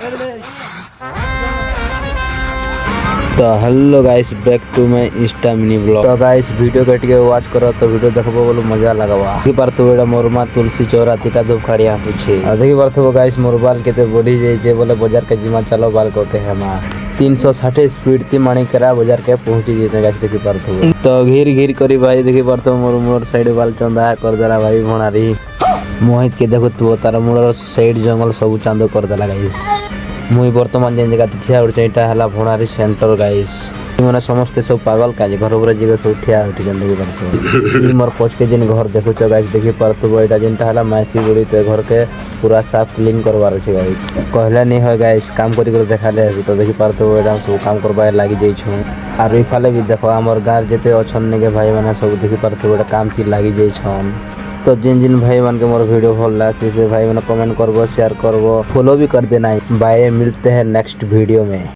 तो hello guys back to my insta mini blog. तो guys video कटिके watch करो तो वीडियो देखबो बोलो मजा लगावा। देखि पारथबो एटा मोर मां तुलसी चौरा तीटा धूप खाड़िया पुछे आ देखि पारथबो गाइस मोर बाल केते बढ़ी जाय जे बोले बाजार के जिमा चलो बाल कोटे हमा 360 स्पीड ती माणिकरा बाजार के पहुंची जे गाइस देखि पारथबो। तो घिर घिर करी भाई देखि पारथबो मोर साइड बाल चंदा कर देला भाई भणारी मोहित के देखो तू तार मोर साइड जंगल सब चांदो कर देला गाइस। मुई वर्तमान जेन जगह ठिया उठा हला भणारी सेंटर गाइस माने समस्ते सब पागल काजे घर ऊपर जगह सब ठिया उठी जन देखि पारथबो। ई मोर पछ के जेन घर देखो छ गाइस देखि पारथबो एटा जेनटा हला मासी बोली तो घर के पूरा साफ क्लीन करवार छै गाइस। कहला नहीं है गाइस काम करी कर देखाले तो देखि पारथबो एटा सब काम करबा लागि जाई छु। आर ई फाले भी देखो हमर गार जेते अछन ने के भाई माने सब देखि पारथबो एटा काम की लागि जाई छन। तो जिन जिन भाई मन के मोर वीडियो भल लासी से भाई मन कमेंट करबो शेयर करबो फॉलो भी कर देना। बाय मिलते हैं नेक्स्ट वीडियो में।